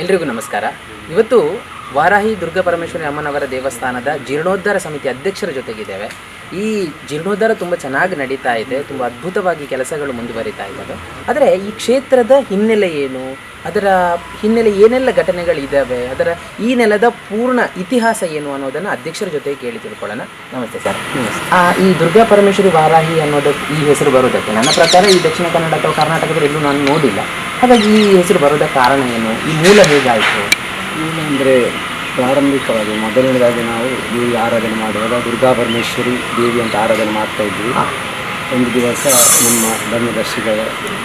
ಎಲ್ರಿಗೂ ನಮಸ್ಕಾರ. ಇವತ್ತು ವಾರಾಹಿ ದುರ್ಗಾ ಪರಮೇಶ್ವರಿ ಅಮ್ಮನವರ ದೇವಸ್ಥಾನದ ಜೀರ್ಣೋದ್ಧಾರ ಸಮಿತಿ ಅಧ್ಯಕ್ಷರ ಜೊತೆಗಿದ್ದೇವೆ. ಈ ಜೀರ್ಣೋದ್ಧಾರ ತುಂಬ ಚೆನ್ನಾಗಿ ನಡೀತಾ ಇದೆ, ತುಂಬ ಅದ್ಭುತವಾಗಿ ಕೆಲಸಗಳು ಮುಂದುವರಿತಾ ಇದ್ದಾವೆ. ಆದರೆ ಈ ಕ್ಷೇತ್ರದ ಹಿನ್ನೆಲೆ ಏನು, ಅದರ ಹಿನ್ನೆಲೆ ಏನೆಲ್ಲ ಘಟನೆಗಳಿದ್ದಾವೆ, ಅದರ ಈ ನೆಲದ ಪೂರ್ಣ ಇತಿಹಾಸ ಏನು ಅನ್ನೋದನ್ನು ಅಧ್ಯಕ್ಷರ ಜೊತೆ ಕೇಳಿ ತಿಳ್ಕೊಳ್ಳೋಣ. ನಮಸ್ತೆ ಸರ್. ಈ ದುರ್ಗಾ ಪರಮೇಶ್ವರಿ ವಾರಾಹಿ ಅನ್ನೋದು ಈ ಹೆಸರು ಬರೋದಕ್ಕೆ ನನ್ನ ಪ್ರಕಾರ ಈ ದಕ್ಷಿಣ ಕನ್ನಡ ಅಥವಾ ಕರ್ನಾಟಕದಲ್ಲಿ ಎಲ್ಲೂ ನಾನು ನೋಡಿಲ್ಲ. ಹಾಗಾಗಿ ಈ ಹೆಸರು ಬರೋದಕ್ಕೆ ಕಾರಣ ಏನು, ಈ ಮೂಲ ಹೇಗಾಯಿತು? ಅಂದರೆ ಪ್ರಾರಂಭಿಕವಾಗಿ ಮೊದಲನೇದಾಗಿ ನಾವು ದೇವಿ ಆರಾಧನೆ ಮಾಡುವಾಗ ದುರ್ಗಾ ಪರಮೇಶ್ವರಿ ದೇವಿ ಅಂತ ಆರಾಧನೆ ಮಾಡ್ತಾ ಇದ್ವಿ. ಒಂದು ದಿವಸ ನಮ್ಮ ಧರ್ಮದರ್ಶಿಗಳ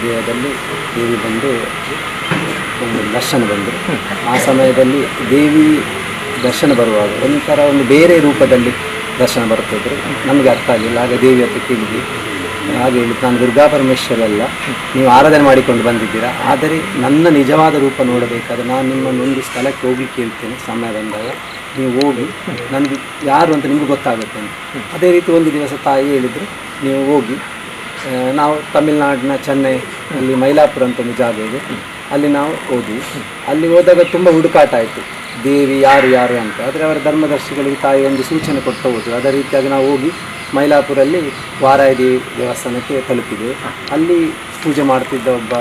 ದೇಹದಲ್ಲಿ ದೇವಿ ಬಂದು ಒಂದು ದರ್ಶನ ಬಂದರು. ಆ ಸಮಯದಲ್ಲಿ ದೇವಿ ದರ್ಶನ ಬರುವಾಗ ಒಂಥರ ಒಂದು ಬೇರೆ ರೂಪದಲ್ಲಿ ದರ್ಶನ ಬರ್ತಿದ್ರು. ನಮಗೆ ಅರ್ಥ ಆಗಲಿಲ್ಲ. ಆಗ ದೇವಿ ಹತ್ರ ಕೇಳಿದ್ವಿ. ಹಾಗೆ ಹೇಳಿ, ನಾನು ದುರ್ಗಾ ಪರಮೇಶ್ವರಿ ಅಲ್ಲ, ನೀವು ಆರಾಧನೆ ಮಾಡಿಕೊಂಡು ಬಂದಿದ್ದೀರಾ, ಆದರೆ ನನ್ನ ನಿಜವಾದ ರೂಪ ನೋಡಬೇಕಾದ್ರೆ ನಾನು ನಿಮ್ಮನ್ನು ಒಂದು ಸ್ಥಳಕ್ಕೆ ಹೋಗ್ಲಿಕ್ಕೆ ಹೇಳ್ತೇನೆ. ಸಮಯ ಬಂದಾಗ ನೀವು ಹೋಗಿ ನನಗೆ ಯಾರು ಅಂತ ನಿಮಗೆ ಗೊತ್ತಾಗುತ್ತೆ ಅಂತ. ಅದೇ ರೀತಿ ಒಂದು ದಿವಸ ತಾಯಿ ಹೇಳಿದರು, ನೀವು ಹೋಗಿ. ನಾವು ತಮಿಳುನಾಡಿನ ಚೆನ್ನೈ ಅಲ್ಲಿ ಮೈಲಾಪುರ ಅಂತ ಒಂದು ಜಾಗ ಇದೆ, ಅಲ್ಲಿ ನಾವು ಹೋದ್ವಿ. ಅಲ್ಲಿ ಹೋದಾಗ ತುಂಬ ಹುಡುಕಾಟ ಆಯಿತು, ದೇವಿ ಯಾರು ಯಾರು ಅಂತ. ಆದರೆ ಅವರ ಧರ್ಮದರ್ಶಿಗಳಿಗೆ ತಾಯಿ ಒಂದು ಸೂಚನೆ ಕೊಟ್ಟು ಹೋದ್ರು. ಅದೇ ರೀತಿಯಾಗಿ ನಾವು ಹೋಗಿ ಮೈಲಾಪುರಲ್ಲಿ ವಾರಾಹಿ ದೇವಿ ದೇವಸ್ಥಾನಕ್ಕೆ ತಲುಪಿದೆವು. ಅಲ್ಲಿ ಪೂಜೆ ಮಾಡ್ತಿದ್ದ ಒಬ್ಬ,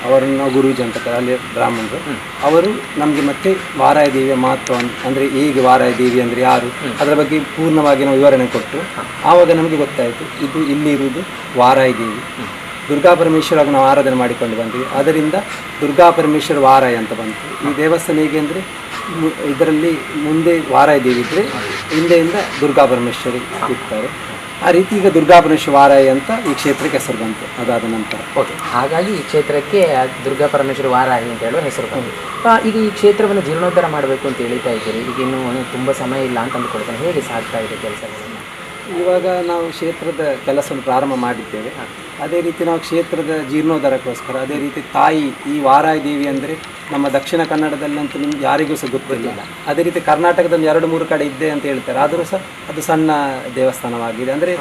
ಅವರನ್ನು ಗುರೂಜಿ ಅಂತ ಅಲ್ಲಿ ಬ್ರಾಹ್ಮಣರು, ಅವರು ನಮಗೆ ಮತ್ತೆ ವಾರಾಹಿ ದೇವಿಯ ಮಹತ್ವ ಅಂದರೆ ಹೇಗೆ ವಾರಾಹಿ ದೇವಿ ಅಂದರೆ ಯಾರು ಅದರ ಬಗ್ಗೆ ಪೂರ್ಣವಾಗಿ ನಾವು ವಿವರಣೆ ಕೊಟ್ಟರು. ಆವಾಗ ನಮಗೆ ಗೊತ್ತಾಯಿತು, ಇದು ಇಲ್ಲಿರುವುದು ವಾರಾಹಿ ದೇವಿ. ದುರ್ಗಾ ಪರಮೇಶ್ವರಾಗ ನಾವು ಆರಾಧನೆ ಮಾಡಿಕೊಂಡು ಬಂದ್ವಿ. ಅದರಿಂದ ದುರ್ಗಾ ಪರಮೇಶ್ವರ ವಾರಾಹಿ ಅಂತ ಬಂತು. ಈ ದೇವಸ್ಥಾನ ಹೇಗೆ ಅಂದರೆ ಇದರಲ್ಲಿ ಮುಂದೆ ವಾರಾಹಿ ದೇವಿ ಇದ್ದರೆ ಹಿಂದೆಯಿಂದ ದುರ್ಗಾ ಪರಮೇಶ್ವರಿ ಇರ್ತಾರೆ. ಆ ರೀತಿ ಈಗ ದುರ್ಗಾ ಪರಮೇಶ್ವರಿ ವಾರಾಹಿ ಅಂತ ಈ ಕ್ಷೇತ್ರಕ್ಕೆ ಹೆಸರು ಬಂತು. ಅದಾದ ನಂತರ ಓಕೆ, ಹಾಗಾಗಿ ಈ ಕ್ಷೇತ್ರಕ್ಕೆ ದುರ್ಗಾ ಪರಮೇಶ್ವರಿ ವಾರಾಹಿ ಅಂತ ಹೇಳುವ ಹೆಸರು ಬಂತು. ಈಗ ಈ ಕ್ಷೇತ್ರವನ್ನು ಜೀರ್ಣೋದ್ಧಾರ ಮಾಡಬೇಕು ಅಂತ ಹೇಳ್ತಾ ಇದ್ದೀರಿ. ಈಗ ಇನ್ನೂ ತುಂಬ ಸಮಯ ಇಲ್ಲ ಅಂತ ಅಂದುಕೊಳ್ತೇನೆ. ಹೇಗೆ ಸಾಗ್ತಾ ಇದೆ ಕೆಲಸಗಳನ್ನು? ಇವಾಗ ನಾವು ಕ್ಷೇತ್ರದ ಕೆಲಸವನ್ನು ಪ್ರಾರಂಭ ಮಾಡಿದ್ದೇವೆ. ಅದೇ ರೀತಿ ನಾವು ಕ್ಷೇತ್ರದ ಜೀರ್ಣೋದ್ಧಾರಕ್ಕೋಸ್ಕರ, ಅದೇ ರೀತಿ ತಾಯಿ ಈ ವಾರಾಹಿ ದೇವಿ ಅಂದರೆ ನಮ್ಮ ದಕ್ಷಿಣ ಕನ್ನಡದಲ್ಲಂತೂ ನಿಮ್ಗೆ ಯಾರಿಗೂ ಸಹ ಗೊತ್ತಿಲ್ಲ. ಅದೇ ರೀತಿ ಕರ್ನಾಟಕದಲ್ಲಿ 2-3 ಕಡೆ ಇದ್ದೆ ಅಂತ ಹೇಳ್ತಾರೆ, ಆದರೂ ಸಹ ಅದು ಸಣ್ಣ ದೇವಸ್ಥಾನವಾಗಿದೆ. ಅಂದರೆ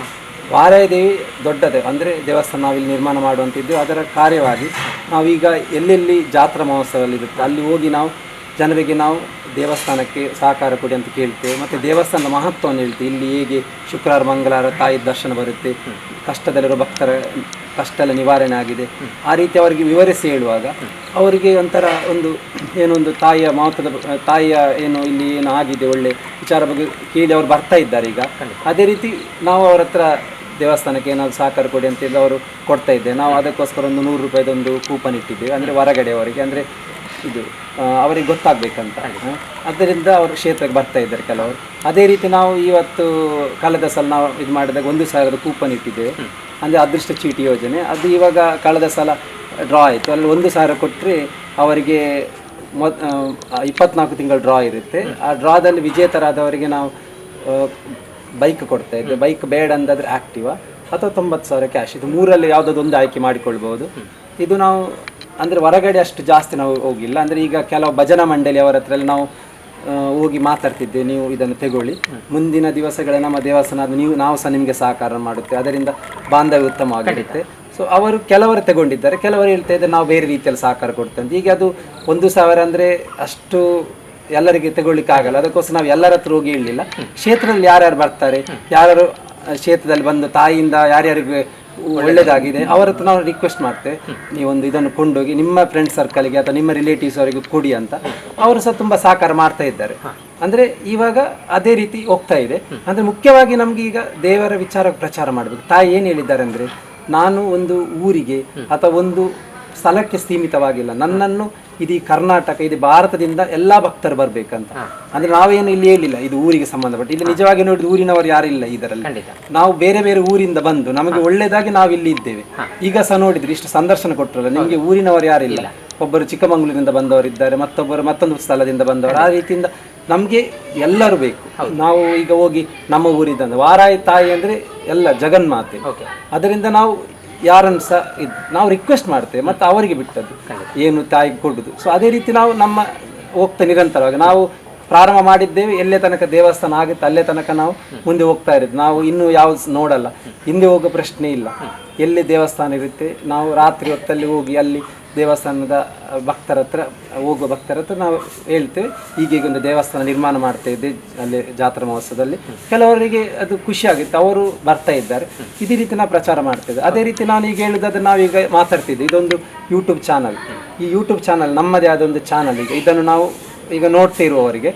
ವಾರಾಹಿ ದೇವಿ ದೊಡ್ಡದೇ ಅಂದರೆ ದೇವಸ್ಥಾನ ನಾವಿಲ್ಲಿ ನಿರ್ಮಾಣ ಮಾಡುವಂತಿದ್ದು. ಅದರ ಕಾರ್ಯವಾಗಿ ನಾವೀಗ ಎಲ್ಲೆಲ್ಲಿ ಜಾತ್ರಾ ಮಹೋತ್ಸವದಲ್ಲಿರುತ್ತೆ ಅಲ್ಲಿ ಹೋಗಿ ನಾವು ಜನರಿಗೆ ನಾವು ದೇವಸ್ಥಾನಕ್ಕೆ ಸಹಕಾರ ಕೊಡಿ ಅಂತ ಕೇಳ್ತೇವೆ. ಮತ್ತು ದೇವಸ್ಥಾನದ ಮಹತ್ವವನ್ನು ಹೇಳ್ತೀವಿ. ಇಲ್ಲಿ ಹೇಗೆ ಶುಕ್ರವಾರ ಮಂಗಳವಾರ ತಾಯಿ ದರ್ಶನ ಬರುತ್ತೆ, ಕಷ್ಟದಲ್ಲಿರೋ ಭಕ್ತರ ಕಷ್ಟ ಎಲ್ಲ ನಿವಾರಣೆ ಆಗಿದೆ, ಆ ರೀತಿ ಅವರಿಗೆ ವಿವರಿಸಿ ಹೇಳುವಾಗ ಅವರಿಗೆ ಒಂಥರ ಏನೊಂದು ತಾಯಿಯ ಮಹತ್ವದ, ತಾಯಿಯ ಏನು ಇಲ್ಲಿ ಏನು ಆಗಿದೆ ಒಳ್ಳೆ ವಿಚಾರ ಬಗ್ಗೆ ಕೇಳಿ ಅವರು ಬರ್ತಾ ಇದ್ದಾರೆ ಈಗ. ಅದೇ ರೀತಿ ನಾವು ಅವರ ಹತ್ರ ದೇವಸ್ಥಾನಕ್ಕೆ ಏನಾದರೂ ಸಹಕಾರ ಕೊಡಿ ಅಂತೇಳಿ ಅವರು ಕೊಡ್ತಾ ಇದ್ದೇವೆ. ನಾವು ಅದಕ್ಕೋಸ್ಕರ ಒಂದು 100 ರೂಪಾಯಿದೊಂದು ಕೂಪನ್ ಇಟ್ಟಿದ್ದೇವೆ. ಅಂದರೆ ಹೊರಗಡೆ ಅವರಿಗೆ, ಅಂದರೆ ಇದು ಅವರಿಗೆ ಗೊತ್ತಾಗಬೇಕಂತ. ಅದರಿಂದ ಅವರು ಕ್ಷೇತ್ರಕ್ಕೆ ಬರ್ತಾ ಇದ್ದಾರೆ ಕೆಲವರು. ಅದೇ ರೀತಿ ನಾವು ಇವತ್ತು ಕಳೆದ ಸಲ ನಾವು ಇದು ಮಾಡಿದಾಗ 1,000 ಕೂಪನ್ ಇಟ್ಟಿದ್ದೇವೆ, ಅಂದರೆ ಅದೃಷ್ಟ ಚೀಟಿ ಯೋಜನೆ. ಅದು ಇವಾಗ ಕಳೆದ ಸಲ ಡ್ರಾ ಆಯಿತು. ಅಲ್ಲಿ 1,000 ಕೊಟ್ಟರೆ ಅವರಿಗೆ 24 ತಿಂಗಳ ಡ್ರಾ ಇರುತ್ತೆ. ಆ ಡ್ರಾದಲ್ಲಿ ವಿಜೇತರಾದವರಿಗೆ ನಾವು ಬೈಕ್ ಕೊಡ್ತಾ ಇದ್ದೇವೆ. ಬೈಕ್ ಬೇಡ ಅಂದಾದರೆ ಆ್ಯಕ್ಟಿವಾ ಅಥವಾ 90,000 ಕ್ಯಾಶ್. ಇದು 3ರಲ್ಲಿ ಯಾವುದಾದೊಂದು ಆಯ್ಕೆ ಮಾಡಿಕೊಳ್ಬೋದು. ಇದು ನಾವು ಅಂದರೆ ಹೊರಗಡೆ ಅಷ್ಟು ಜಾಸ್ತಿ ನಾವು ಹೋಗಿಲ್ಲ. ಅಂದರೆ ಈಗ ಕೆಲವು ಭಜನಾ ಮಂಡಳಿ ಅವರ ಹತ್ರ ಎಲ್ಲ ನಾವು ಹೋಗಿ ಮಾತಾಡ್ತಿದ್ದೇವೆ, ನೀವು ಇದನ್ನು ತಗೊಳ್ಳಿ, ಮುಂದಿನ ದಿವಸಗಳ ನಮ್ಮ ದೇವಸ್ಥಾನ ನಾವು ಸಹ ನಿಮಗೆ ಸಹಕಾರ ಮಾಡುತ್ತೆ, ಅದರಿಂದ ಬಾಂಧವ್ಯ ಉತ್ತಮವಾಗಿರುತ್ತೆ. ಸೊ ಅವರು ಕೆಲವರು ತಗೊಂಡಿದ್ದಾರೆ, ಕೆಲವರು ಹೇಳ್ತಾ ಇದ್ದಾರೆ ನಾವು ಬೇರೆ ರೀತಿಯಲ್ಲಿ ಸಹಕಾರ ಕೊಡ್ತೇವೆ. ಈಗ ಅದು 1,000 ಅಂದರೆ ಅಷ್ಟು ಎಲ್ಲರಿಗೆ ತಗೊಳ್ಳಿಕ್ಕೆ ಆಗಲ್ಲ. ಅದಕ್ಕೋಸ್ಕರ ನಾವು ಎಲ್ಲರ ಹತ್ರ ಹೋಗಿ ಹೇಳಲಿಲ್ಲ. ಕ್ಷೇತ್ರದಲ್ಲಿ ಯಾರ್ಯಾರು ಬರ್ತಾರೆ, ಯಾರು ಕ್ಷೇತ್ರದಲ್ಲಿ ಬಂದು ತಾಯಿಯಿಂದ ಯಾರ್ಯಾರಿಗೆ ಒಳ್ಳೆಯದಾಗಿದೆ ಅವರ ಹತ್ರ ನಾವು ರಿಕ್ವೆಸ್ಟ್ ಮಾಡ್ತೇವೆ, ನೀವೊಂದು ಇದನ್ನು ಕೊಂಡೋಗಿ ನಿಮ್ಮ ಫ್ರೆಂಡ್ ಸರ್ಕಲ್ಗೆ ಅಥವಾ ನಿಮ್ಮ ರಿಲೇಟಿವ್ಸ್ ಅವರಿಗೆ ಕೊಡಿ ಅಂತ. ಅವರು ಸಹ ತುಂಬ ಸಹಕಾರ ಮಾಡ್ತಾ ಇದ್ದಾರೆ. ಅಂದರೆ ಇವಾಗ ಅದೇ ರೀತಿ ಹೋಗ್ತಾ ಇದೆ. ಅಂದರೆ ಮುಖ್ಯವಾಗಿ ನಮ್ಗೆ ಈಗ ದೇವರ ವಿಚಾರ ಪ್ರಚಾರ ಮಾಡಬೇಕು. ತಾಯಿ ಏನು ಹೇಳಿದ್ದಾರೆ ಅಂದರೆ, ನಾನು ಒಂದು ಊರಿಗೆ ಅಥವಾ ಒಂದು ಸ್ಥಳಕ್ಕೆ ಸೀಮಿತವಾಗಿಲ್ಲ, ನನ್ನನ್ನು ಇದೀ ಕರ್ನಾಟಕ, ಇದು ಭಾರತದಿಂದ ಎಲ್ಲ ಭಕ್ತರು ಬರ್ಬೇಕಂತ. ಅಂದ್ರೆ ನಾವೇನು ಇಲ್ಲಿ ಹೇಳಿಲ್ಲ ಇದು ಊರಿಗೆ ಸಂಬಂಧಪಟ್ಟ. ಇಲ್ಲಿ ನಿಜವಾಗಿ ನೋಡಿದ್ರೆ ಊರಿನವರು ಯಾರಿಲ್ಲ ಇದರಲ್ಲಿ. ನಾವು ಬೇರೆ ಬೇರೆ ಊರಿಂದ ಬಂದು ನಮಗೆ ಒಳ್ಳೇದಾಗಿ ನಾವು ಇಲ್ಲಿ ಇದ್ದೇವೆ. ಈಗ ಸಹ ನೋಡಿದ್ರೆ ಇಷ್ಟು ಸಂದರ್ಶನ ಕೊಟ್ಟರಲ್ಲ, ನಿಮಗೆ ಊರಿನವರು ಯಾರಿಲ್ಲ. ಒಬ್ಬರು ಚಿಕ್ಕಮಂಗ್ಳೂರಿಂದ ಬಂದವರಿದ್ದಾರೆ, ಮತ್ತೊಬ್ಬರು ಮತ್ತೊಂದು ಸ್ಥಳದಿಂದ ಬಂದವರು. ಆ ರೀತಿಯಿಂದ ನಮಗೆ ಎಲ್ಲರೂ ಬೇಕು. ನಾವು ಈಗ ಹೋಗಿ ನಮ್ಮ ಊರಿದ್ದಂದ್ರೆ ವಾರಾಹಿ ತಾಯಿ ಅಂದರೆ ಎಲ್ಲ ಜಗನ್ಮಾತೆ. ಅದರಿಂದ ನಾವು ಯಾರನ್ನು ಸಹ ನಾವು ರಿಕ್ವೆಸ್ಟ್ ಮಾಡ್ತೇವೆ, ಮತ್ತು ಅವರಿಗೆ ಬಿಟ್ಟದ್ದು ಏನು ತಾಯಿಗೆ ಕೊಡುದು. ಸೊ ಅದೇ ರೀತಿ ನಾವು ನಮ್ಮ ಹೋಗ್ತಾ ನಿರಂತರವಾಗಿ ನಾವು ಪ್ರಾರಂಭ ಮಾಡಿದ್ದೇವೆ. ಎಲ್ಲೇ ತನಕ ದೇವಸ್ಥಾನ ಆಗುತ್ತೆ ಅಲ್ಲೇ ತನಕ ನಾವು ಮುಂದೆ ಹೋಗ್ತಾ ಇರೋದು. ನಾವು ಇನ್ನೂ ಯಾವ ನೋಡಲ್ಲ, ಹಿಂದೆ ಹೋಗೋ ಪ್ರಶ್ನೆ ಇಲ್ಲ. ಎಲ್ಲಿ ದೇವಸ್ಥಾನ ಇರುತ್ತೆ ನಾವು ರಾತ್ರಿ ಹೊತ್ತಲ್ಲಿ ಹೋಗಿ ಅಲ್ಲಿ ದೇವಸ್ಥಾನದ ಭಕ್ತರ ಹತ್ರ ಹೋಗುವ ಭಕ್ತರ ಹತ್ರ ನಾವು ಹೇಳ್ತೇವೆ ಹೀಗೀಗ ಒಂದು ದೇವಸ್ಥಾನ ನಿರ್ಮಾಣ ಮಾಡ್ತಾ ಇದ್ದೆ ಅಲ್ಲಿ ಜಾತ್ರಾ ಮಹೋತ್ಸವದಲ್ಲಿ. ಕೆಲವರಿಗೆ ಅದು ಖುಷಿ ಆಗುತ್ತೆ, ಅವರು ಬರ್ತಾ ಇದ್ದಾರೆ. ಇದೇ ರೀತಿ ನಾವು ಪ್ರಚಾರ ಮಾಡ್ತಿದ್ದೆ. ಅದೇ ರೀತಿ ನಾನು ಈಗ ಹೇಳುದಾದ್ರೆ ನಾವೀಗ ಮಾತಾಡ್ತಿದ್ದೆ, ಇದೊಂದು ಯೂಟ್ಯೂಬ್ ಚಾನಲ್. ಈ ಯೂಟ್ಯೂಬ್ ಚಾನಲ್ ನಮ್ಮದೇ ಆದ ಒಂದು ಚಾನಲ್. ಈಗ ಇದನ್ನು ನಾವು ಈಗ ನೋಡ್ತಾ ಇರುವವರಿಗೆ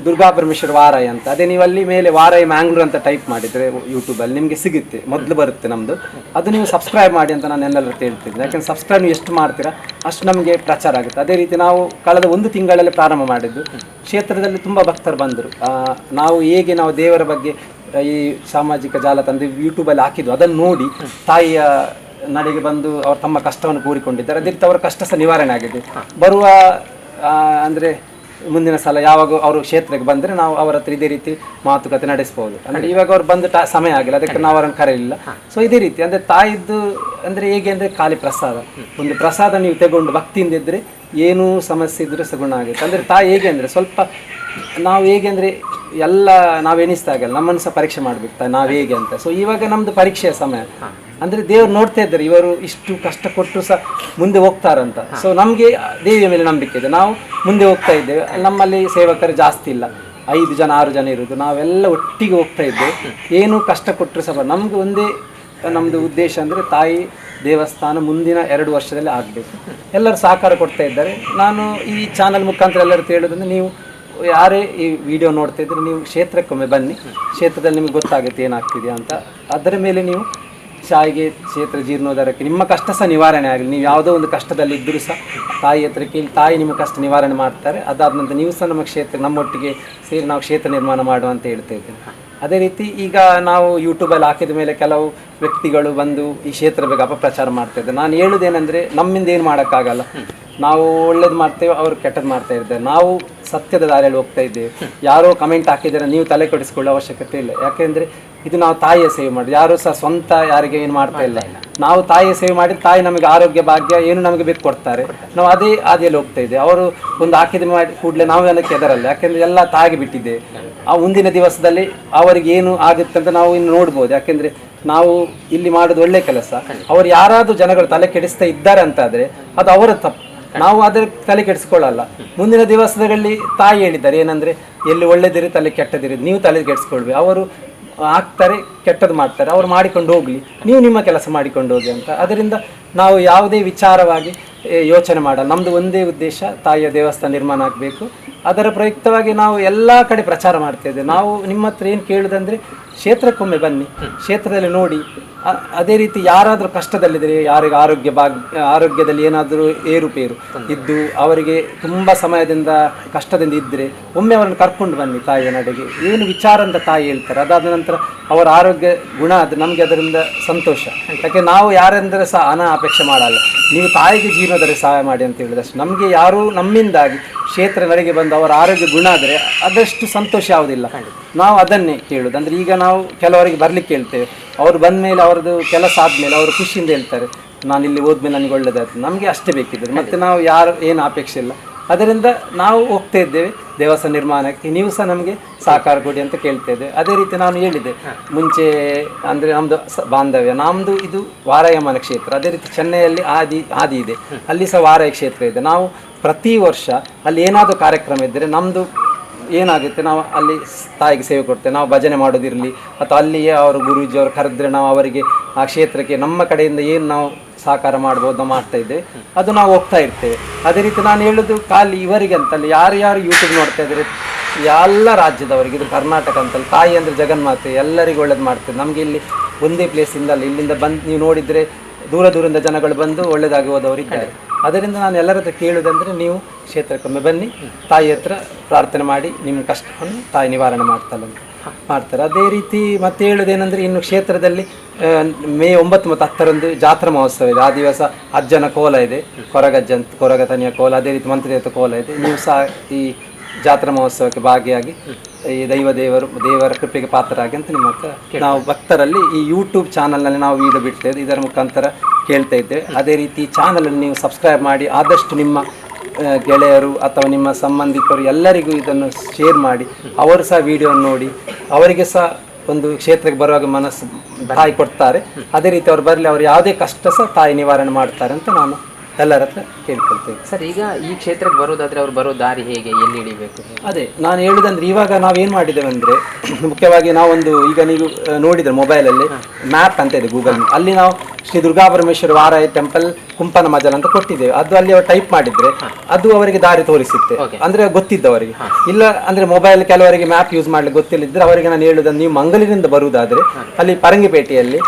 ದುರ್ಗಾ ಪರಮೇಶ್ವರ ವಾರಾಯಿ ಅಂತ, ಅದೇ ನೀವು ಅಲ್ಲಿ ಮೇಲೆ ವಾರಾಯಿ ಮ್ಯಾಂಗ್ಳೂರ್ ಅಂತ ಟೈಪ್ ಮಾಡಿದರೆ ಯೂಟ್ಯೂಬಲ್ಲಿ ನಿಮಗೆ ಸಿಗುತ್ತೆ, ಮೊದಲು ಬರುತ್ತೆ ನಮ್ಮದು. ಅದು ನೀವು ಸಬ್ಸ್ಕ್ರೈಬ್ ಮಾಡಿ ಅಂತ ನಾನು ಎಲ್ಲರ ಹತ್ರ ಹೇಳ್ತಿದ್ದೆ. ಯಾಕೆಂದ್ರೆ ಸಬ್ಸ್ಕ್ರೈಬ್ ನೀವು ಎಷ್ಟು ಮಾಡ್ತೀರಾ ಅಷ್ಟು ನಮಗೆ ಪ್ರಚಾರ ಆಗುತ್ತೆ. ಅದೇ ರೀತಿ ನಾವು ಕಳೆದ 1 ತಿಂಗಳಲ್ಲಿ ಪ್ರಾರಂಭ ಮಾಡಿದ್ದು. ಕ್ಷೇತ್ರದಲ್ಲಿ ತುಂಬ ಭಕ್ತರು ಬಂದರು. ನಾವು ಹೇಗೆ ನಾವು ದೇವರ ಬಗ್ಗೆ ಈ ಸಾಮಾಜಿಕ ಜಾಲತಾಣ ಯೂಟ್ಯೂಬಲ್ಲಿ ಹಾಕಿದ್ದು ಅದನ್ನು ನೋಡಿ ತಾಯಿಯ ನಡೆಗೆ ಬಂದು ಅವರು ತಮ್ಮ ಕಷ್ಟವನ್ನು ಕೂರಿಕೊಂಡಿದ್ದಾರೆ. ಅದೇ ರೀತಿ ಅವರ ಕಷ್ಟ ಸಹ ನಿವಾರಣೆ ಆಗಿದೆ. ಬರುವ ಅಂದರೆ ಮುಂದಿನ ಸಲ ಯಾವಾಗ ಅವರು ಕ್ಷೇತ್ರಕ್ಕೆ ಬಂದರೆ ನಾವು ಅವರ ಹತ್ರ ಇದೇ ರೀತಿ ಮಾತುಕತೆ ನಡೆಸ್ಬೋದು. ಅಂದರೆ ಇವಾಗ ಅವ್ರು ಬಂದು ಸಮಯ ಆಗಿಲ್ಲ, ಅದಕ್ಕೆ ನಾವು ಅವರನ್ನು ಕರೆಯಲಿಲ್ಲ. ಸೊ ಇದೇ ರೀತಿ ಅಂದರೆ ತಾಯಿದ್ದು ಅಂದರೆ ಹೇಗೆ ಅಂದರೆ ಖಾಲಿ ಪ್ರಸಾದ, ಒಂದು ಪ್ರಸಾದ ನೀವು ತಗೊಂಡು ಭಕ್ತಿಯಿಂದ ಇದ್ದರೆ ಏನೂ ಸಮಸ್ಯೆ ಇದ್ದರೂ ಸಹ ಗುಣ ಆಗುತ್ತೆ. ಅಂದರೆ ತಾಯಿ ಹೇಗೆ ಅಂದರೆ ಸ್ವಲ್ಪ ನಾವು ಹೇಗೆ ಅಂದರೆ ಎಲ್ಲ ನಾವು ಎಣಿಸ್ದಾಗಲ್ಲ ನಮ್ಮನ್ನು ಸಹ ಪರೀಕ್ಷೆ ಮಾಡಬೇಕು ನಾವು ಹೇಗೆ ಅಂತ. ಸೊ ಇವಾಗ ನಮ್ಮದು ಪರೀಕ್ಷೆಯ ಸಮಯ. ಅಂದರೆ ದೇವರು ನೋಡ್ತಾ ಇದ್ದಾರೆ ಇವರು ಇಷ್ಟು ಕಷ್ಟ ಕೊಟ್ಟರು ಸಹ ಮುಂದೆ ಹೋಗ್ತಾರಂತ. ಸೊ ನಮಗೆ ದೇವಿಯ ಮೇಲೆ ನಂಬಿಕೆ ಇದೆ, ನಾವು ಮುಂದೆ ಹೋಗ್ತಾ ಇದ್ದೇವೆ. ನಮ್ಮಲ್ಲಿ ಸೇವಕರು ಜಾಸ್ತಿ ಇಲ್ಲ, 5 ಜನ 6 ಜನ ಇರೋದು. ನಾವೆಲ್ಲ ಒಟ್ಟಿಗೆ ಹೋಗ್ತಾ ಇದ್ದೇವೆ. ಏನು ಕಷ್ಟ ಕೊಟ್ಟರು ಸಹ ನಮಗೆ ಒಂದೇ ನಮ್ಮದು ಉದ್ದೇಶ ಅಂದರೆ ತಾಯಿ ದೇವಸ್ಥಾನ ಮುಂದಿನ 2 ವರ್ಷದಲ್ಲಿ ಆಗಬೇಕು. ಎಲ್ಲರೂ ಸಹಕಾರ ಕೊಡ್ತಾ ಇದ್ದಾರೆ. ನಾನು ಈ ಚಾನಲ್ ಮುಖಾಂತರ ಎಲ್ಲರೂ ಹೇಳೋದಂದ್ರೆ, ನೀವು ಯಾರೇ ಈ ವಿಡಿಯೋ ನೋಡ್ತಾ ಇದ್ರೆ ನೀವು ಕ್ಷೇತ್ರಕ್ಕೊಮ್ಮೆ ಬನ್ನಿ, ಕ್ಷೇತ್ರದಲ್ಲಿ ನಿಮಗೆ ಗೊತ್ತಾಗುತ್ತೆ ಏನಾಗ್ತಿದೆ ಅಂತ. ಅದರ ಮೇಲೆ ನೀವು ಶಾಯಿಗೆ ಕ್ಷೇತ್ರ ಜೀರ್ಣೋದ್ಧಾರಕ್ಕೆ ನಿಮ್ಮ ಕಷ್ಟ ಸಹ ನಿವಾರಣೆ ಆಗಲಿ. ನೀವು ಯಾವುದೋ ಒಂದು ಕಷ್ಟದಲ್ಲಿ ಇದ್ದರೂ ಸಹ ತಾಯಿ ಹತ್ರ ಕೇಳಿ ತಾಯಿ ನಿಮ್ಮ ಕಷ್ಟ ನಿವಾರಣೆ ಮಾಡ್ತಾರೆ. ಅದಾದ ನಂತರ ನೀವು ಸಹ ನಮ್ಮ ಕ್ಷೇತ್ರ ನಮ್ಮೊಟ್ಟಿಗೆ ಸೇರಿ ನಾವು ಕ್ಷೇತ್ರ ನಿರ್ಮಾಣ ಮಾಡುವ ಅಂತ ಹೇಳ್ತಾ ಇದ್ದೇನೆ. ಅದೇ ರೀತಿ ಈಗ ನಾವು ಯೂಟ್ಯೂಬಲ್ಲಿ ಹಾಕಿದ ಮೇಲೆ ಕೆಲವು ವ್ಯಕ್ತಿಗಳು ಬಂದು ಈ ಕ್ಷೇತ್ರ ಬಗ್ಗೆ ಅಪಪ್ರಚಾರ ಮಾಡ್ತಾ ಇದ್ದಾರೆ. ನಾನು ಹೇಳುವುದೇನೆಂದರೆ, ನಮ್ಮಿಂದ ಏನು ಮಾಡೋಕ್ಕಾಗಲ್ಲ. ನಾವು ಒಳ್ಳೇದು ಮಾಡ್ತೇವೆ, ಅವರು ಕೆಟ್ಟದ್ದು ಮಾಡ್ತಾ ಇದ್ದಾರೆ. ನಾವು ಸತ್ಯದ ದಾರಿಯಲ್ಲಿ ಹೋಗ್ತಾ ಇದ್ದೇವೆ. ಯಾರೋ ಕಮೆಂಟ್ ಹಾಕಿದರೆ ನೀವು ತಲೆ ಕೆಡಿಸ್ಕೊಳ್ಳೋ ಅವಶ್ಯಕತೆ ಇಲ್ಲ. ಯಾಕೆಂದರೆ ಇದು ನಾವು ತಾಯಿಯ ಸೇವೆ ಮಾಡಿ, ಯಾರೂ ಸಹ ಸ್ವಂತ ಯಾರಿಗೆ ಏನು ಮಾಡ್ತಾ ಇಲ್ಲ. ನಾವು ತಾಯಿಯ ಸೇವೆ ಮಾಡಿ ತಾಯಿ ನಮಗೆ ಆರೋಗ್ಯ ಭಾಗ್ಯ ಏನು ನಮಗೆ ಬೇಕು ಕೊಡ್ತಾರೆ. ನಾವು ಅದೇ ಹಾದಿಯಲ್ಲಿ ಹೋಗ್ತಾ ಇದ್ದೇವೆ. ಅವರು ಒಂದು ಹಾಕಿದ ಮಾಡಿ ಕೂಡಲೇ ನಾವು ಅದಕ್ಕೆ ಹೆದರಲ್ಲ. ಯಾಕೆಂದರೆ ಎಲ್ಲ ತಾಯಿಗೆ ಬಿಟ್ಟಿದ್ದೇವೆ. ಆ ಮುಂದಿನ ದಿವಸದಲ್ಲಿ ಅವರಿಗೆ ಏನು ಆಗುತ್ತೆ ಅಂತ ನಾವು ಇನ್ನು ನೋಡ್ಬೋದು. ಯಾಕೆಂದರೆ ನಾವು ಇಲ್ಲಿ ಮಾಡೋದು ಒಳ್ಳೆ ಕೆಲಸ. ಅವರು ಯಾರಾದರೂ ಜನಗಳು ತಲೆ ಕೆಡಿಸ್ತಾ ಇದ್ದಾರೆ ಅಂತಾದರೆ ಅದು ಅವರ ತಪ್ಪು, ನಾವು ಅದರ ತಲೆ ಕೆಡಿಸ್ಕೊಳ್ಳಲ್ಲ. ಮುಂದಿನ ದಿವಸದಲ್ಲಿ ತಾಯಿ ಹೇಳಿದ್ದಾರೆ ಏನಂದರೆ, ಎಲ್ಲಿ ಒಳ್ಳೆದಿರಿ ತಲೆ ಕೆಟ್ಟದಿರಿ, ನೀವು ತಲೆ ಕೆಡಿಸ್ಕೊಳ್ಬೇಕು. ಅವರು ಆಗ್ತಾರೆ ಕೆಟ್ಟದ್ದು ಮಾಡ್ತಾರೆ, ಅವರು ಮಾಡಿಕೊಂಡು ಹೋಗಲಿ, ನೀವು ನಿಮ್ಮ ಕೆಲಸ ಮಾಡಿಕೊಂಡು ಹೋಗಿ ಅಂತ. ಅದರಿಂದ ನಾವು ಯಾವುದೇ ವಿಚಾರವಾಗಿ ಯೋಚನೆ ಮಾಡಲ್ಲ. ನಮ್ಮದು ಒಂದೇ ಉದ್ದೇಶ, ತಾಯಿಯ ದೇವಸ್ಥಾನ ನಿರ್ಮಾಣ ಆಗಬೇಕು. ಅದರ ಪ್ರಯುಕ್ತವಾಗಿ ನಾವು ಎಲ್ಲ ಕಡೆ ಪ್ರಚಾರ ಮಾಡ್ತಾ ಇದ್ದೇವೆ. ನಾವು ನಿಮ್ಮ ಹತ್ರ ಏನು ಕೇಳೋದಂದರೆ, ಕ್ಷೇತ್ರಕ್ಕೊಮ್ಮೆ ಬನ್ನಿ, ಕ್ಷೇತ್ರದಲ್ಲಿ ನೋಡಿ. ಅದೇ ರೀತಿ ಯಾರಾದರೂ ಕಷ್ಟದಲ್ಲಿದ್ದರೆ, ಯಾರಿಗೆ ಆರೋಗ್ಯದಲ್ಲಿ ಏನಾದರೂ ಏರುಪೇರು ಇದ್ದು ಅವರಿಗೆ ತುಂಬ ಸಮಯದಿಂದ ಕಷ್ಟದಿಂದ ಇದ್ದರೆ ಒಮ್ಮೆ ಅವರನ್ನು ಕರ್ಕೊಂಡು ಬನ್ನಿ ತಾಯಿಯ ನಡೆಗೆ. ಏನು ವಿಚಾರ ಅಂತ ತಾಯಿ ಹೇಳ್ತಾರೆ. ಅದಾದ ನಂತರ ಅವರ ಆರೋಗ್ಯ ಗುಣ ಅದು ನಮಗೆ ಅದರಿಂದ ಸಂತೋಷ. ಯಾಕೆ ನಾವು ಯಾರೆಂದರೆ ಸಹ ಹಣ ಅಪೇಕ್ಷೆ ಮಾಡಲ್ಲ. ನೀವು ತಾಯಿಗೆ ಜೀವನದಲ್ಲಿ ಸಹಾಯ ಮಾಡಿ ಅಂತ ಹೇಳಿದಷ್ಟು ನಮಗೆ ಯಾರೂ ನಮ್ಮಿಂದಾಗಿ ಕ್ಷೇತ್ರ ನಡೆಗೆ ಬಂದು ಅವರ ಆರೋಗ್ಯ ಗುಣ ಆದರೆ ಅದಷ್ಟು ಸಂತೋಷ ಯಾವುದಿಲ್ಲ. ನಾವು ಅದನ್ನೇ ಕೇಳೋದು. ಅಂದರೆ ಈಗ ನಾವು ಕೆಲವರಿಗೆ ಬರಲಿಕ್ಕೆ ಹೇಳ್ತೇವೆ, ಅವರು ಬಂದ ಮೇಲೆ ಅವರದ್ದು ಕೆಲಸ ಆದಮೇಲೆ ಅವರು ಖುಷಿಯಿಂದ ಹೇಳ್ತಾರೆ, ನಾನು ಇಲ್ಲಿ ಹೋದ್ಮೇಲೆ ನನಗೆ ಒಳ್ಳೆಯದಾಯ್ತು. ನಮಗೆ ಅಷ್ಟೇ ಬೇಕಿದ್ದಾರೆ, ಮತ್ತು ನಾವು ಯಾರು ಏನು ಅಪೇಕ್ಷೆ ಇಲ್ಲ. ಅದರಿಂದ ನಾವು ಹೋಗ್ತಾ ಇದ್ದೇವೆ ದೇವಸ್ಥಾನ ನಿರ್ಮಾಣಕ್ಕೆ. ನೀವು ಸಹ ನಮಗೆ ಸಹಕಾರ ಕೊಡಿ ಅಂತ ಕೇಳ್ತಾ ಇದ್ದೇವೆ. ಅದೇ ರೀತಿ ನಾನು ಹೇಳಿದೆ ಮುಂಚೆ, ಅಂದರೆ ನಮ್ಮದು ಬಾಂಧವ್ಯ, ನಮ್ಮದು ಇದು ವಾರಾಯಮ್ಮನ ಕ್ಷೇತ್ರ. ಅದೇ ರೀತಿ ಚೆನ್ನೈಯಲ್ಲಿ ಆದಿ ಇದೆ, ಅಲ್ಲಿ ಸಹ ವಾರಾಯ ಕ್ಷೇತ್ರ ಇದೆ. ನಾವು ಪ್ರತಿ ವರ್ಷ ಅಲ್ಲಿ ಏನಾದರೂ ಕಾರ್ಯಕ್ರಮ ಇದ್ದರೆ ನಮ್ಮದು ಏನಾಗುತ್ತೆ, ನಾವು ಅಲ್ಲಿ ತಾಯಿಗೆ ಸೇವೆ ಕೊಡ್ತೇವೆ. ನಾವು ಭಜನೆ ಮಾಡೋದಿರಲಿ ಅಥವಾ ಅಲ್ಲಿಯೇ ಅವರು ಗುರೂಜಿಯವರು ಕರೆದ್ರೆ ನಾವು ಅವರಿಗೆ ಆ ಕ್ಷೇತ್ರಕ್ಕೆ ನಮ್ಮ ಕಡೆಯಿಂದ ಏನು ನಾವು ಸಹಕಾರ ಮಾಡ್ಬೋದು ನಾವು ಮಾಡ್ತಾ ಇದ್ದೇವೆ. ಅದು ನಾವು ಹೋಗ್ತಾ ಇರ್ತೇವೆ. ಅದೇ ರೀತಿ ನಾನು ಹೇಳೋದು ಖಾಲಿ ಇವರಿಗೆ ಅಂತಲ್ಲ, ಯಾರು ಯೂಟ್ಯೂಬ್ ನೋಡ್ತಾ ಇದ್ದಾರೆ ಎಲ್ಲ ರಾಜ್ಯದವರಿಗೆ, ಇದು ಕರ್ನಾಟಕ ಅಂತಲ್ಲ, ತಾಯಿ ಅಂದರೆ ಜಗನ್ಮಾತೆ, ಎಲ್ಲರಿಗೂ ಒಳ್ಳೇದು ಮಾಡ್ತೇವೆ. ನಮಗೆ ಇಲ್ಲಿ ಒಂದೇ ಪ್ಲೇಸಿಂದ ಅಲ್ಲ, ಇಲ್ಲಿಂದ ಬಂದು ನೀವು ನೋಡಿದರೆ ದೂರದಿಂದ ಜನಗಳು ಬಂದು ಒಳ್ಳೆಯದಾಗಿ ಹೋದವರಿದ್ದಾರೆ. ಅದರಿಂದ ನಾನು ಎಲ್ಲರ ಹತ್ರ ಕೇಳೋದಂದರೆ, ನೀವು ಕ್ಷೇತ್ರಕ್ಕೊಮ್ಮೆ ಬನ್ನಿ, ತಾಯಿ ಹತ್ರ ಪ್ರಾರ್ಥನೆ ಮಾಡಿ ನಿಮ್ಮ ಕಷ್ಟವನ್ನು ತಾಯಿ ನಿವಾರಣೆ ಮಾಡ್ತಾರೆ. ಅದೇ ರೀತಿ ಮತ್ತೆ ಹೇಳೋದೇನೆಂದರೆ, ಇನ್ನು ಕ್ಷೇತ್ರದಲ್ಲಿ ಮೇ 9 ಮತ್ತು 10ರಂದು ಜಾತ್ರಾ ಮಹೋತ್ಸವ ಇದೆ. ಆ ದಿವಸ ಅಜ್ಜನ ಕೋಲ ಇದೆ, ಕೊರಗ ತನಿಯ ಕೋಲ, ಅದೇ ರೀತಿ ಮಂತ್ರಿದೇವತೆ ಕೋಲ ಇದೆ. ನೀವು ಸಹ ಈ ಜಾತ್ರಾ ಮಹೋತ್ಸವಕ್ಕೆ ಭಾಗಿಯಾಗಿ ಈ ದೇವರ ಕೃಪೆಗೆ ಪಾತ್ರರಾಗಿ ಅಂತ ನಿಮ್ಮ ಹತ್ರ ನಾವು ಭಕ್ತರಲ್ಲಿ ಈ ಯೂಟ್ಯೂಬ್ ಚಾನಲ್ನಲ್ಲಿ ನಾವು ವಿಡಿಯೋ ಬಿಡ್ತಾ ಇದ್ದೇವೆ, ಇದರ ಮುಖಾಂತರ ಕೇಳ್ತಾ ಇದ್ದೇವೆ. ಅದೇ ರೀತಿ ಚಾನಲನ್ನು ನೀವು ಸಬ್ಸ್ಕ್ರೈಬ್ ಮಾಡಿ, ಆದಷ್ಟು ನಿಮ್ಮ ಗೆಳೆಯರು ಅಥವಾ ನಿಮ್ಮ ಸಂಬಂಧಿಕರು ಎಲ್ಲರಿಗೂ ಇದನ್ನು ಶೇರ್ ಮಾಡಿ. ಅವರು ಸಹ ವಿಡಿಯೋವನ್ನು ನೋಡಿ ಅವರಿಗೆ ಸಹ ಒಂದು ಕ್ಷೇತ್ರಕ್ಕೆ ಬರುವಾಗ ಮನಸ್ಸು ತಾಯಿ ಕೊಡ್ತಾರೆ. ಅದೇ ರೀತಿ ಅವ್ರು ಬರಲಿ, ಅವರು ಯಾವುದೇ ಕಷ್ಟ ಸಹ ತಾಯಿ ನಿವಾರಣೆ ಮಾಡ್ತಾರೆ ಅಂತ ನಾನು ಎಲ್ಲರ ಹತ್ರ ಕೇಳ್ಕೊಳ್ತೇವೆ. ಸರ್, ಈಗ ಈ ಕ್ಷೇತ್ರಕ್ಕೆ ಬರೋದಾದ್ರೆ ಅವ್ರು ಬರೋ ದಾರಿ ಹೇಗೆ, ಎಲ್ಲಿ ಇಳಿಬೇಕು? ಅದೇ ನಾನು ಹೇಳುದಂದ್ರೆ ಇವಾಗ ನಾವೇನು ಮಾಡಿದ್ದೇವೆ ಅಂದರೆ ಮುಖ್ಯವಾಗಿ ನಾವೊಂದು ಈಗ ನೀವು ನೋಡಿದ್ರೆ ಮೊಬೈಲಲ್ಲಿ ಮ್ಯಾಪ್ ಅಂತ ಇದೆ ಗೂಗಲ್, ಅಲ್ಲಿ ನಾವು ಶ್ರೀ ದುರ್ಗಾಪರಮೇಶ್ವರ ವಾರಾಹಿ ಟೆಂಪಲ್ ಕುಂಪನ ಮಜಲ ಅಂತ ಕೊಟ್ಟಿದ್ದೇವೆ. ಅದು ಅಲ್ಲಿ ಅವರು ಟೈಪ್ ಮಾಡಿದ್ರೆ ಅದು ಅವರಿಗೆ ದಾರಿ ತೋರಿಸುತ್ತೆ, ಅಂದ್ರೆ ಗೊತ್ತಿದ್ದವರಿಗೆ. ಇಲ್ಲ ಅಂದ್ರೆ ಮೊಬೈಲ್ ಕೆಲವರಿಗೆ ಮ್ಯಾಪ್ ಯೂಸ್ ಮಾಡ್ಲಿಕ್ಕೆ ಗೊತ್ತಿಲ್ಲದಿದ್ರೆ ಅವರಿಗೆ ನಾನು ಹೇಳುದನ್ನು, ನೀವು ಮಂಗಳೂರಿನಿಂದ ಬರುವುದಾದ್ರೆ ಅಲ್ಲಿ ಪರಂಗಿಪೇಟೆಯಲ್ಲಿ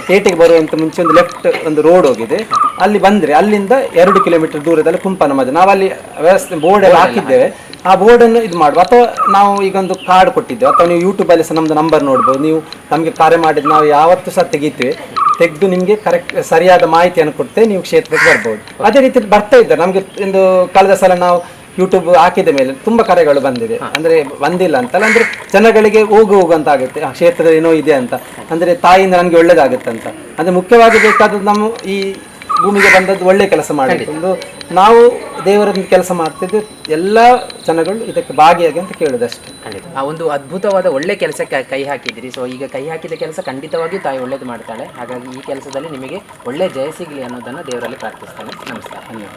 ಪೇಟೆಗೆ ಬರುವಂತ ಮುಂಚೆ ಒಂದು ಲೆಫ್ಟ್ ಒಂದು ರೋಡ್ ಹೋಗಿದೆ, ಅಲ್ಲಿ ಬಂದ್ರೆ ಅಲ್ಲಿಂದ 2 ಕಿಲೋಮೀಟರ್ ದೂರದಲ್ಲಿ ಕುಂಪನ ಮಜಲ, ನಾವಲ್ಲಿ ವ್ಯವಸ್ಥೆ ಬೋರ್ಡ್ ಎಲ್ಲ ಹಾಕಿದ್ದೇವೆ. ಆ ಬೋರ್ಡನ್ನು ಇದು ಮಾಡುವ, ಅಥವಾ ನಾವು ಈಗ ಒಂದು ಕಾರ್ಡ್ ಕೊಟ್ಟಿದ್ದೇವೆ, ಅಥವಾ ನೀವು ಯೂಟ್ಯೂಬಲ್ಲಿ ಸಹ ನಮ್ಮದು ನಂಬರ್ ನೋಡ್ಬೋದು. ನೀವು ನಮಗೆ ಕರೆ ಮಾಡಿದ್ದು ನಾವು ಯಾವತ್ತೂ ಸಹ ತೆಗೆದು ನಿಮಗೆ ಕರೆಕ್ಟ್ ಸರಿಯಾದ ಮಾಹಿತಿಯನ್ನು ಕೊಡ್ತೇವೆ, ನೀವು ಕ್ಷೇತ್ರಕ್ಕೆ ಬರ್ಬೋದು. ಅದೇ ರೀತಿ ಬರ್ತಾ ಇದ್ದಾರೆ ನಮಗೆ. ಒಂದು ಕಳೆದ ಸಲ ನಾವು ಯೂಟ್ಯೂಬ್ ಹಾಕಿದ ಮೇಲೆ ತುಂಬಾ ಕರೆಗಳು ಬಂದಿದೆ, ಅಂದ್ರೆ ಬಂದಿಲ್ಲ ಅಂತಲ್ಲ, ಅಂದ್ರೆ ಜನಗಳಿಗೆ ಹೋಗು ಅಂತ ಆಗುತ್ತೆ, ಆ ಕ್ಷೇತ್ರದಲ್ಲಿ ಏನೋ ಇದೆ ಅಂತ, ಅಂದ್ರೆ ತಾಯಿಯಿಂದ ನನಗೆ ಒಳ್ಳೇದಾಗುತ್ತೆ ಅಂತ. ಅಂದ್ರೆ ಮುಖ್ಯವಾಗಿ ಬೇಕಾದದ್ದು ನಮ್ಮ ಈ ಭೂಮಿಗೆ ಬಂದದ್ದು ಒಳ್ಳೆ ಕೆಲಸ ಮಾಡಬೇಕು. ಒಂದು ನಾವು ದೇವರನ್ನು ಕೆಲಸ ಮಾಡ್ತಿದ್ದು ಎಲ್ಲ ಜನಗಳು ಇದಕ್ಕೆ ಭಾಗಿಯಾಗಿ ಅಂತ ಕೇಳೋದಷ್ಟೇ. ಆ ಒಂದು ಅದ್ಭುತವಾದ ಒಳ್ಳೆ ಕೆಲಸಕ್ಕೆ ಕೈ ಹಾಕಿದಿರಿ. ಸೊ ಈಗ ಕೈ ಹಾಕಿದ ಕೆಲಸ ಖಂಡಿತವಾಗಿಯೂ ತಾಯಿ ಒಳ್ಳೇದು ಮಾಡ್ತಾಳೆ. ಹಾಗಾಗಿ ಈ ಕೆಲಸದಲ್ಲಿ ನಿಮಗೆ ಒಳ್ಳೆ ಜಯ ಸಿಗಲಿ ಅನ್ನೋದನ್ನು ದೇವರಲ್ಲಿ ಪ್ರಾರ್ಥಿಸ್ತಾನೆ. ನಮಸ್ಕಾರ. ಧನ್ಯವಾದ.